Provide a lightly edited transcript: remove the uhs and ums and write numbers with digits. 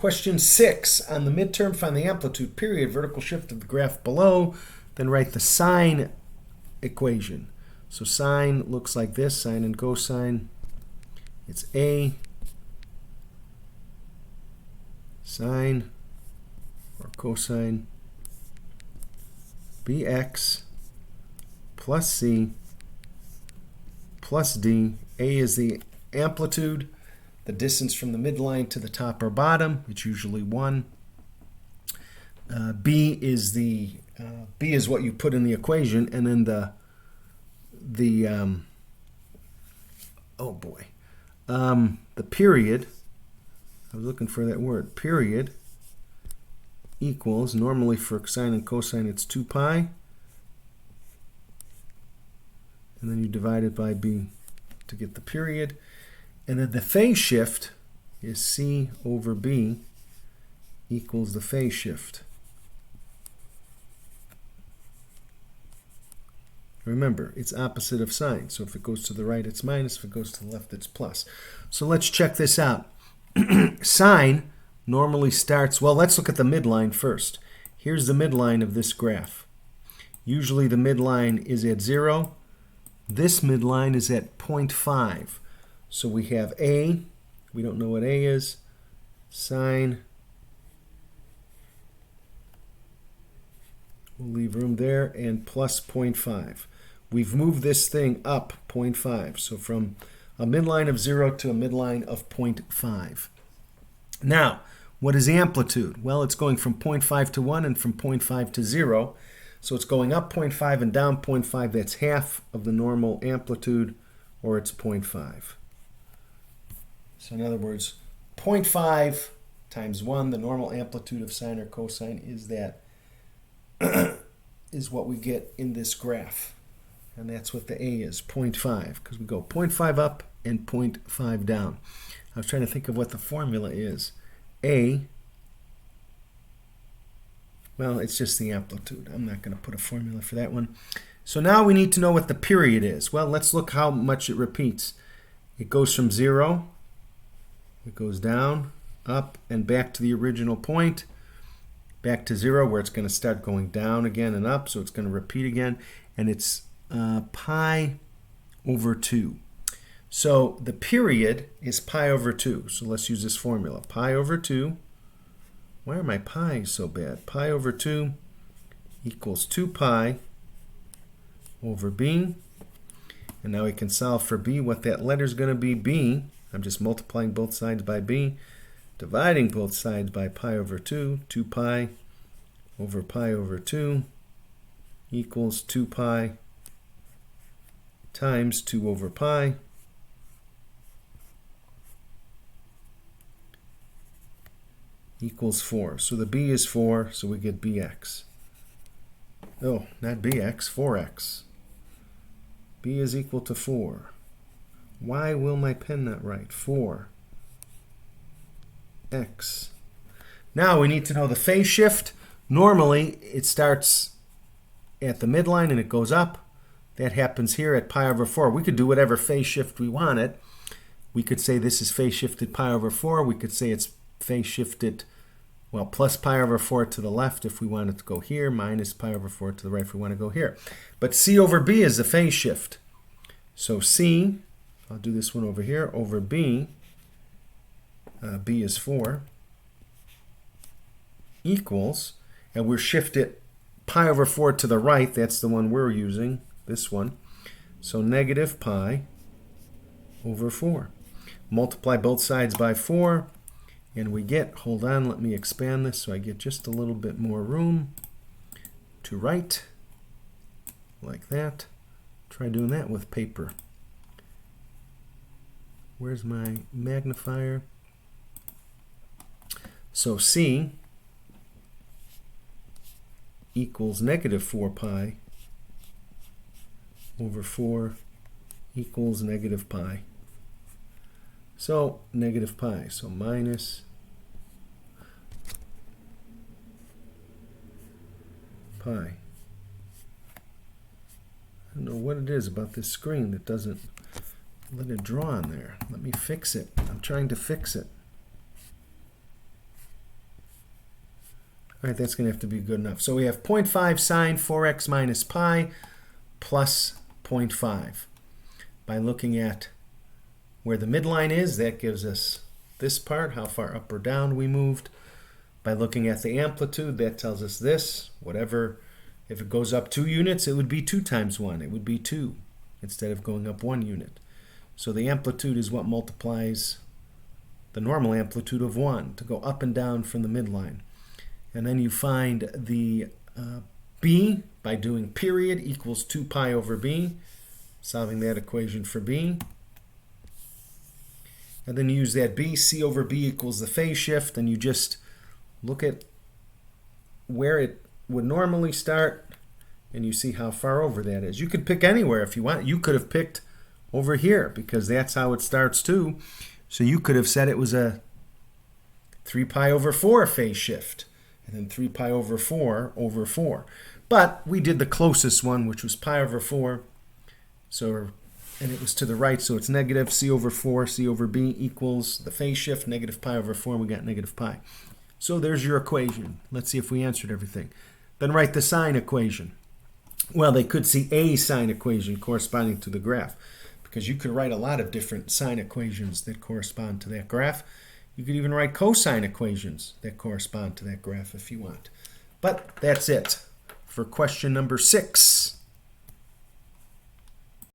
Question 6. On the midterm, find the amplitude, period, vertical shift of the graph below. Then write the sine equation. So sine looks like this, sine and cosine. It's A sine or cosine bx plus c plus d. A is the amplitude, the distance from the midline to the top or bottom. It's usually 1. B is what you put in the equation, and then the period. I was looking for that word. Period equals, normally for sine and cosine it's 2 pi, and then you divide it by b to get the period. And then the phase shift is c over b equals the phase shift. Remember, it's opposite of sine. So if it goes to the right, it's minus. If it goes to the left, it's plus. So let's check this out. Sine normally starts, well, let's look at the midline first. Here's the midline of this graph. Usually the midline is at 0. This midline is at 0.5. So we have A, we don't know what A is, sine, we'll leave room there, and plus 0.5. We've moved this thing up 0.5, so from a midline of 0 to a midline of 0.5. Now, what is amplitude? Well, it's going from 0.5 to 1 and from 0.5 to 0. So it's going up 0.5 and down 0.5. That's half of the normal amplitude, or it's 0.5. So in other words, 0.5 times 1, the normal amplitude of sine or cosine, is that is what we get in this graph. And that's what the A is, 0.5, because we go 0.5 up and 0.5 down. I was trying to think of what the formula is. A, well, it's just the amplitude. I'm not going to put a formula for that one. So now we need to know what the period is. Well, let's look how much it repeats. It goes from 0, it goes down, up, and back to the original point, back to 0, where it's going to start going down again and up, so it's going to repeat again, and it's pi over 2. So the period is pi over 2. So let's use this formula. Pi over 2. Why are my pi's so bad? Pi over 2 equals 2 pi over b. And now we can solve for b. What that letter is going to be, b. I'm just multiplying both sides by b, dividing both sides by pi over 2. 2 pi over 2 equals 2 pi times 2 over pi. Equals 4. So the b is 4, so we get bx. Oh, not bx, 4x. B is equal to 4. Why will my pen not write? 4x. Now we need to know the phase shift. Normally it starts at the midline and it goes up. That happens here at pi over 4. We could do whatever phase shift we wanted. We could say this is phase shifted pi over 4. We could say it's phase shifted, well, plus pi over 4 to the left if we wanted to go here, minus pi over 4 to the right if we want to go here. But c over b is the phase shift. So c, I'll do this one over here, over b, b is 4, equals, and we're shifted pi over 4 to the right, that's the one we're using, this one. So negative pi over 4. Multiply both sides by 4, and we get, hold on, let me expand this so I get just a little bit more room to write, like that. Try doing that with paper. Where's my magnifier? So c equals negative 4 pi over 4 equals negative pi. So negative pi, so minus pi. I don't know what it is about this screen that doesn't let it draw on there. Let me fix it. I'm trying to fix it. All right, that's going to have to be good enough. So we have 0.5 sine 4x minus pi plus 0.5. By looking at where the midline is, that gives us this part, how far up or down we moved. By looking at the amplitude, that tells us this. Whatever, if it goes up 2 units, it would be 2 times 1. It would be 2 instead of going up 1 unit. So the amplitude is what multiplies the normal amplitude of 1 to go up and down from the midline. And then you find the b by doing period equals 2 pi over b, solving that equation for b. And then you use that b, c over b equals the phase shift, and you just look at where it would normally start, and you see how far over that is. You could pick anywhere if you want. You could have picked over here, because that's how it starts too. So you could have said it was a 3 pi over 4 phase shift, and then 3 pi over 4 over 4. But we did the closest one, which was pi over 4. So, and it was to the right, so it's negative c over 4, c over b equals the phase shift, negative pi over 4, and we got negative pi. So there's your equation. Let's see if we answered everything. Then write the sine equation. Well, they could see a sine equation corresponding to the graph, because you could write a lot of different sine equations that correspond to that graph. You could even write cosine equations that correspond to that graph if you want. But that's it for question number 6.